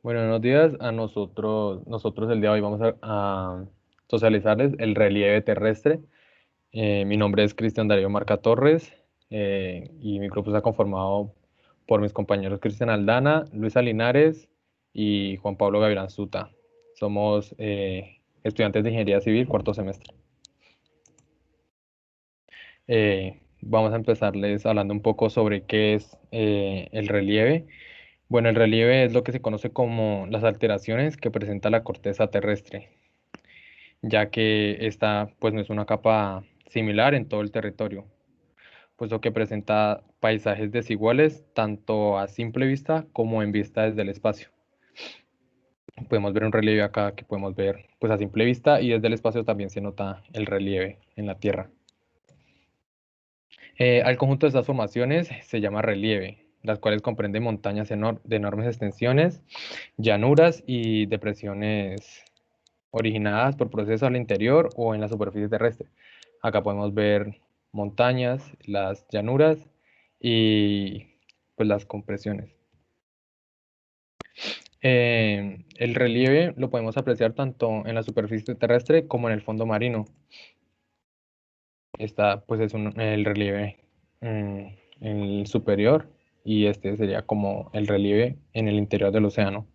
Bueno, buenos días. Nosotros el día de hoy vamos a socializarles el relieve terrestre. Mi nombre es Cristian Darío Marca Torres y mi grupo está conformado por mis compañeros Cristian Aldana, Luisa Linares y Juan Pablo Gavirán Zuta. Somos estudiantes de Ingeniería Civil, cuarto semestre. Vamos a empezarles hablando un poco sobre qué es el relieve. Bueno, el relieve es lo que se conoce como las alteraciones que presenta la corteza terrestre, ya que esta pues no es una capa similar en todo el territorio, puesto que presenta paisajes desiguales tanto a simple vista como en vista desde el espacio. Podemos ver un relieve acá que podemos ver pues a simple vista y desde el espacio también se nota el relieve en la Tierra. Al conjunto de estas formaciones se llama relieve, las cuales comprenden montañas de enormes extensiones, llanuras y depresiones originadas por procesos al interior o en la superficie terrestre. Acá podemos ver montañas, las llanuras y pues las compresiones. El relieve lo podemos apreciar tanto en la superficie terrestre como en el fondo marino. Esta pues es el relieve en el superior y este sería como el relieve en el interior del océano.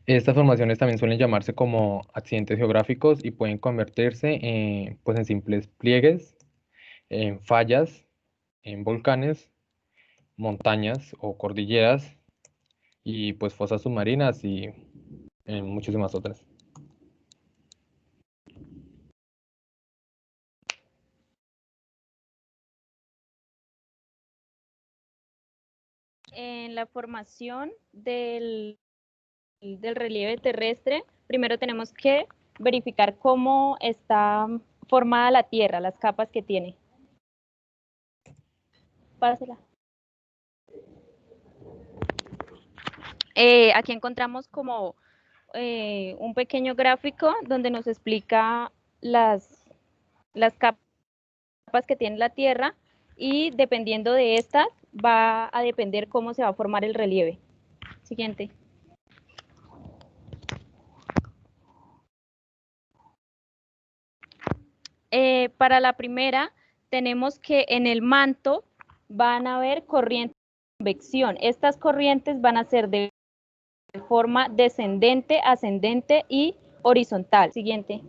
Estas formaciones también suelen llamarse como accidentes geográficos y pueden convertirse pues en simples pliegues, en fallas, en volcanes, montañas o cordilleras y pues fosas submarinas y en muchísimas otras. En la formación del relieve terrestre, primero tenemos que verificar cómo está formada la Tierra, las capas que tiene. Pásela. Aquí encontramos como un pequeño gráfico donde nos explica las capas que tiene la Tierra y dependiendo de estas va a depender cómo se va a formar el relieve. Siguiente. Para la primera, tenemos que en el manto van a haber corrientes de convección. Estas corrientes van a ser de forma descendente, ascendente y horizontal. Siguiente.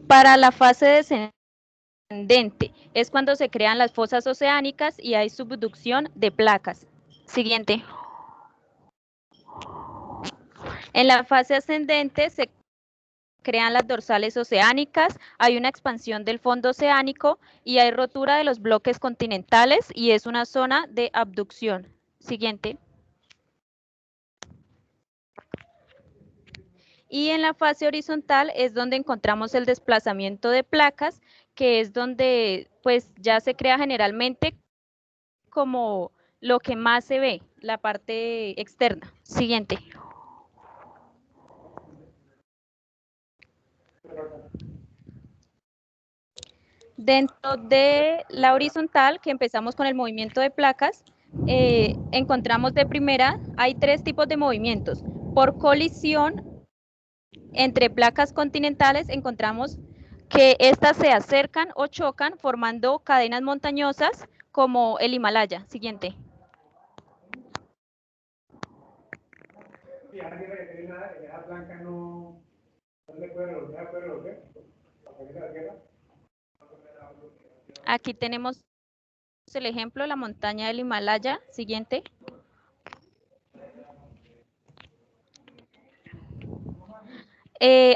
Para la fase descendente es cuando se crean las fosas oceánicas y hay subducción de placas. Siguiente. En la fase ascendente se crean las dorsales oceánicas, hay una expansión del fondo oceánico y hay rotura de los bloques continentales y es una zona de abducción. Siguiente. Y en la fase horizontal es donde encontramos el desplazamiento de placas, que es donde pues ya se crea generalmente como lo que más se ve, la parte externa. Siguiente. Dentro de la horizontal, que empezamos con el movimiento de placas, encontramos de primera, hay tres tipos de movimientos. Por colisión entre placas continentales encontramos que estas se acercan o chocan formando cadenas montañosas como el Himalaya. Siguiente. Aquí tenemos el ejemplo, la montaña del Himalaya. Siguiente.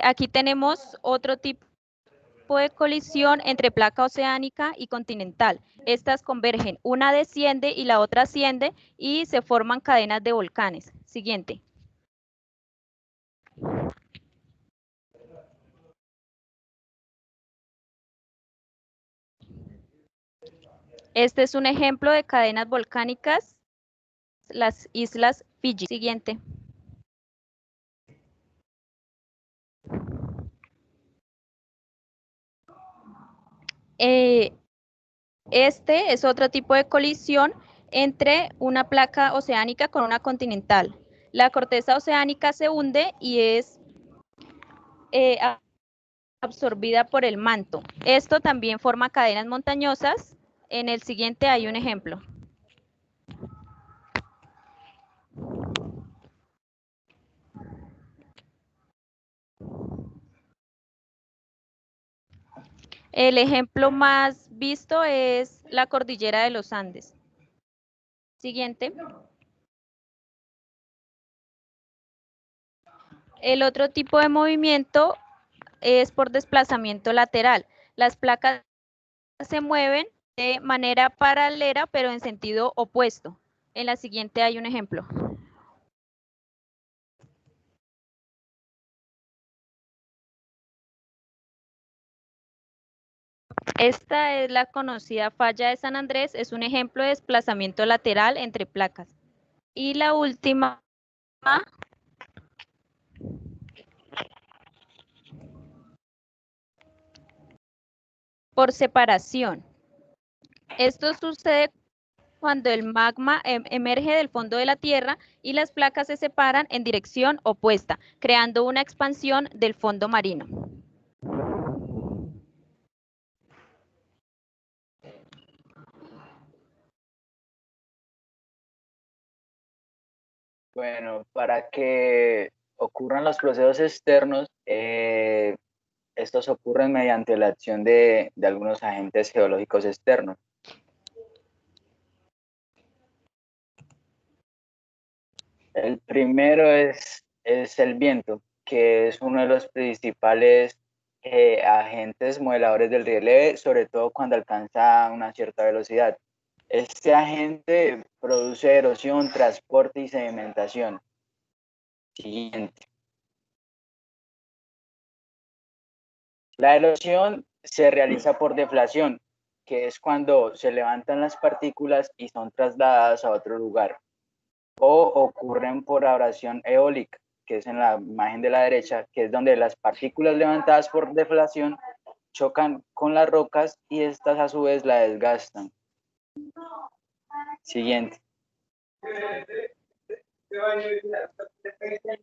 Aquí tenemos otro tipo de colisión entre placa oceánica y continental. Estas convergen, una desciende y la otra asciende y se forman cadenas de volcanes. Siguiente. Este es un ejemplo de cadenas volcánicas, las islas Fiji. Siguiente. Este es otro tipo de colisión entre una placa oceánica con una continental. La corteza oceánica se hunde y es absorbida por el manto. Esto también forma cadenas montañosas. En el siguiente hay un ejemplo. El ejemplo más visto es la cordillera de los Andes. Siguiente. El otro tipo de movimiento es por desplazamiento lateral. Las placas se mueven de manera paralela, pero en sentido opuesto. En la siguiente hay un ejemplo. Esta es la conocida falla de San Andrés, es un ejemplo de desplazamiento lateral entre placas. Y la última por separación. Esto sucede cuando el magma emerge del fondo de la Tierra y las placas se separan en dirección opuesta, creando una expansión del fondo marino. Bueno, para que ocurran los procesos externos, estos ocurren mediante la acción de algunos agentes geológicos externos. El primero es el viento, que es uno de los principales agentes modeladores del relieve, sobre todo cuando alcanza una cierta velocidad. Este agente produce erosión, transporte y sedimentación. Siguiente. La erosión se realiza por deflación, que es cuando se levantan las partículas y son trasladadas a otro lugar. O ocurren por abrasión eólica, que es en la imagen de la derecha, que es donde las partículas levantadas por deflación chocan con las rocas y estas a su vez la desgastan. Siguiente.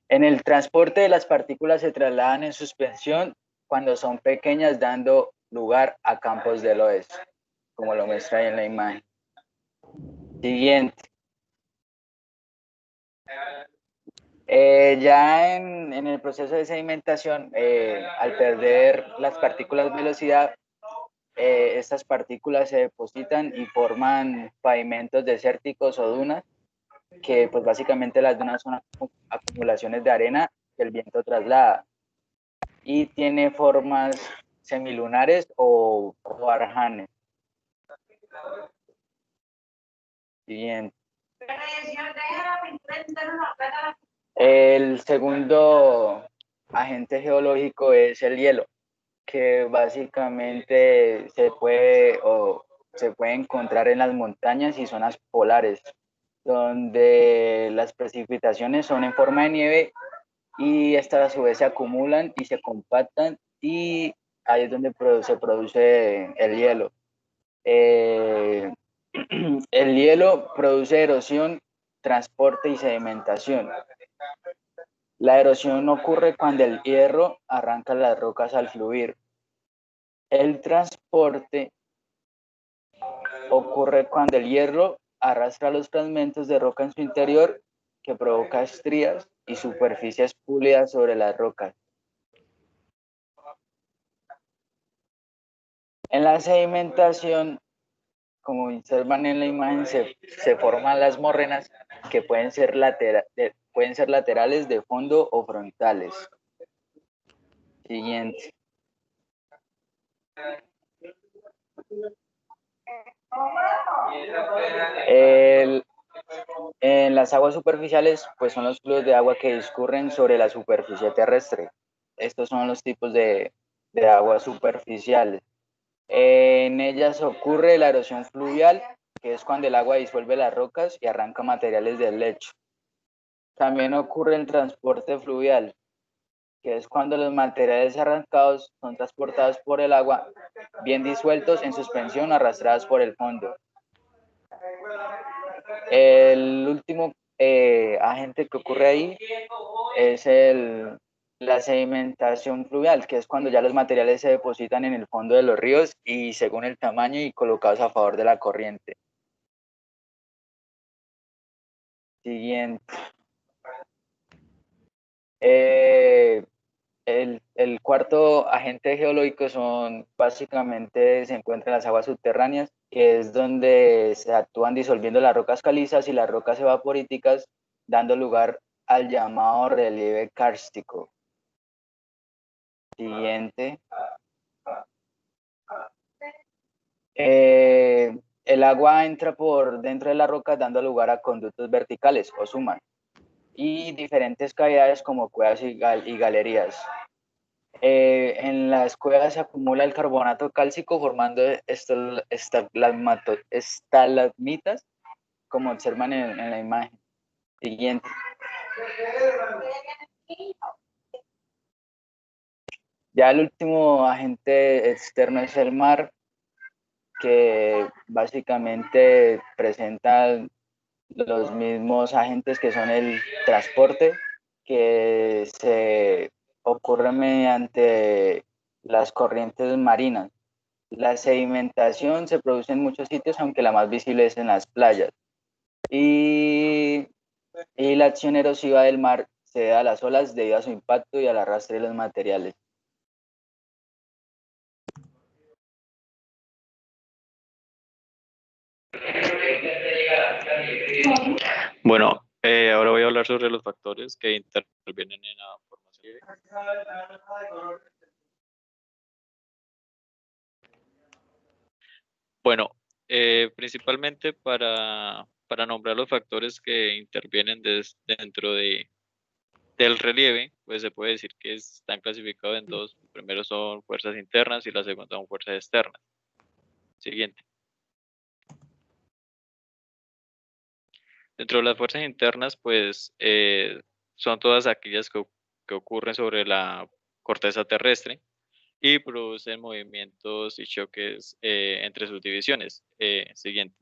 En el transporte de las partículas se trasladan en suspensión cuando son pequeñas, dando lugar a campos de Loess, como lo muestra ahí en la imagen. Siguiente. Ya en el proceso de sedimentación, al perder las partículas velocidad, estas partículas se depositan y forman pavimentos desérticos o dunas, que pues básicamente las dunas son acumulaciones de arena que el viento traslada. Y tiene formas semilunares o barjanes. Siguiente. El segundo agente geológico es el hielo, que básicamente se puede encontrar en las montañas y zonas polares, donde las precipitaciones son en forma de nieve y estas a su vez se acumulan y se compactan y ahí es donde se produce el hielo. El hielo produce erosión, transporte y sedimentación. La erosión ocurre cuando el hierro arranca las rocas al fluir. El transporte ocurre cuando el hierro arrastra los fragmentos de roca en su interior, que provoca estrías y superficies pulidas sobre las rocas. En la sedimentación, como observan en la imagen, se forman las morrenas que pueden ser laterales de fondo o frontales. Siguiente. En las aguas superficiales, pues son los fluidos de agua que discurren sobre la superficie terrestre. Estos son los tipos de aguas superficiales. En ellas ocurre la erosión fluvial, que es cuando el agua disuelve las rocas y arranca materiales del lecho. También ocurre el transporte fluvial, que es cuando los materiales arrancados son transportados por el agua, bien disueltos en suspensión, arrastrados por el fondo. El último agente que ocurre ahí es la sedimentación fluvial, que es cuando ya los materiales se depositan en el fondo de los ríos y según el tamaño y colocados a favor de la corriente. Siguiente. El cuarto agente geológico básicamente se encuentra en las aguas subterráneas, que es donde se actúan disolviendo las rocas calizas y las rocas evaporíticas, dando lugar al llamado relieve kárstico. Siguiente. El agua entra por dentro de la roca dando lugar a conductos verticales o sumas y diferentes cavidades como cuevas y galerías. En las cuevas se acumula el carbonato cálcico formando estalagmitas, como observan en la imagen. Siguiente. Ya el último agente externo es el mar, que básicamente presenta los mismos agentes que son el transporte, que se ocurre mediante las corrientes marinas. La sedimentación se produce en muchos sitios, aunque la más visible es en las playas. Y la acción erosiva del mar se da a las olas debido a su impacto y al arrastre de los materiales. Bueno, ahora voy a hablar sobre los factores que intervienen en la formación. Bueno, principalmente para nombrar los factores que intervienen dentro del relieve, pues se puede decir que están clasificados en dos. Primero son fuerzas internas y la segunda son fuerzas externas. Siguiente. Dentro de las fuerzas internas, pues son todas aquellas que ocurren sobre la corteza terrestre y producen movimientos y choques entre sus divisiones. Siguiente.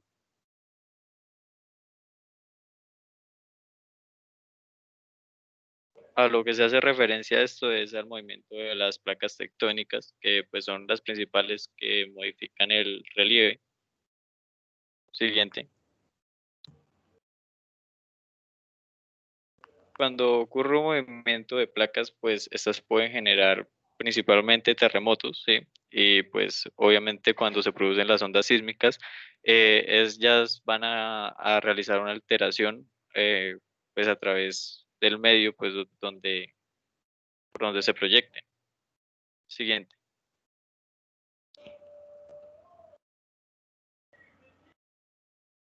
A lo que se hace referencia a esto es al movimiento de las placas tectónicas, que pues son las principales que modifican el relieve. Siguiente. Cuando ocurre un movimiento de placas, pues estas pueden generar principalmente terremotos, ¿sí? Y pues obviamente cuando se producen las ondas sísmicas, ellas van a realizar una alteración pues a través del medio pues por donde se proyecten. Siguiente.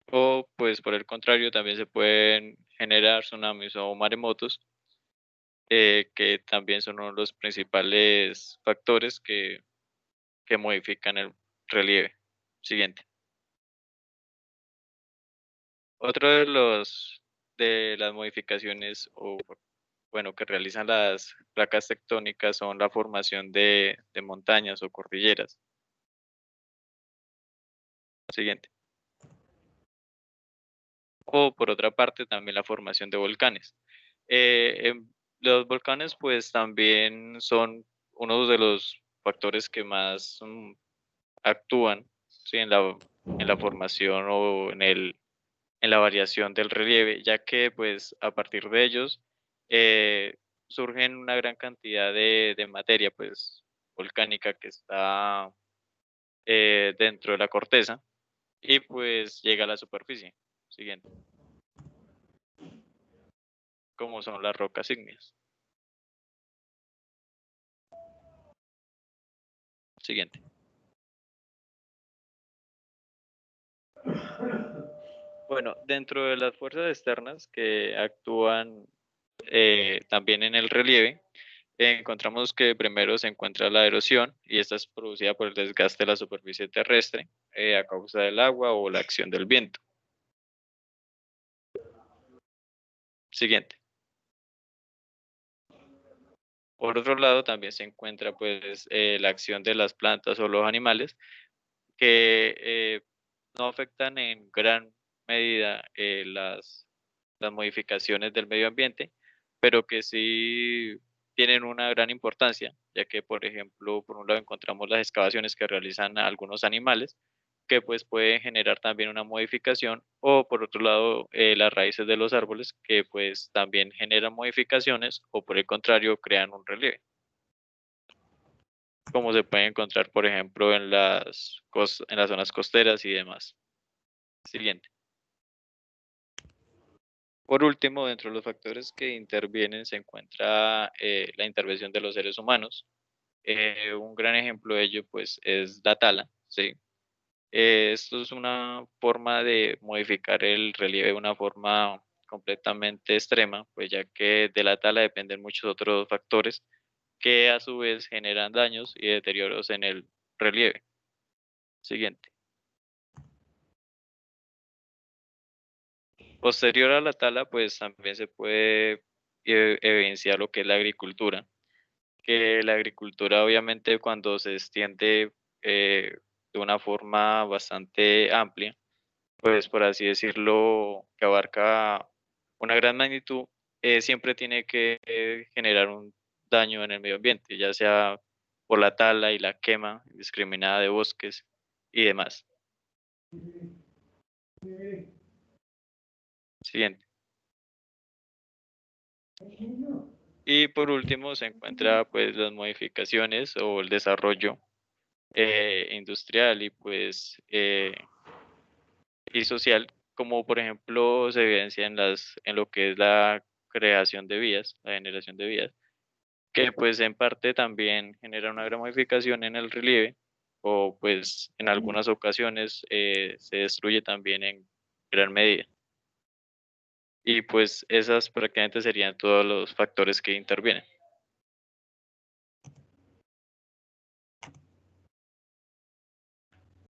O pues por el contrario también se pueden generar tsunamis o maremotos, que también son uno de los principales factores que modifican el relieve. Siguiente. Otro de las modificaciones o bueno que realizan las placas tectónicas son la formación de montañas o cordilleras. Siguiente. O por otra parte también la formación de volcanes. Los volcanes pues también son uno de los factores que más actúan, ¿sí? En la formación o en la variación del relieve, ya que pues a partir de ellos surgen una gran cantidad de materia pues volcánica que está dentro de la corteza y pues llega a la superficie. Siguiente. Como son las rocas ígneas. Siguiente. Bueno, dentro de las fuerzas externas que actúan también en el relieve, encontramos que primero se encuentra la erosión y esta es producida por el desgaste de la superficie terrestre a causa del agua o la acción del viento. Siguiente. Por otro lado, también se encuentra pues la acción de las plantas o los animales que no afectan en gran medida las modificaciones del medio ambiente, pero que sí tienen una gran importancia, ya que, por ejemplo, por un lado encontramos las excavaciones que realizan algunos animales, que pues pueden generar también una modificación, o por otro lado, las raíces de los árboles, que pues también generan modificaciones, o por el contrario, crean un relieve, como se puede encontrar, por ejemplo, en en las zonas costeras y demás. Siguiente. Por último, dentro de los factores que intervienen se encuentra la intervención de los seres humanos. Un gran ejemplo de ello, pues, es la tala, ¿sí? Esto es una forma de modificar el relieve de una forma completamente extrema, pues ya que de la tala dependen muchos otros factores que a su vez generan daños y deterioros en el relieve. Siguiente. Posterior a la tala, pues también se puede evidenciar lo que es la agricultura, que la agricultura obviamente cuando se extiende de una forma bastante amplia, pues por así decirlo, que abarca una gran magnitud, siempre tiene que generar un daño en el medio ambiente, ya sea por la tala y la quema indiscriminada de bosques y demás. Siguiente. Y por último se encuentra pues las modificaciones o el desarrollo industrial y pues y social, como por ejemplo se evidencia en lo que es la creación de vías, la generación de vías, que pues en parte también genera una gran modificación en el relieve o pues en algunas ocasiones se destruye también en gran medida. Y pues esas prácticamente serían todos los factores que intervienen.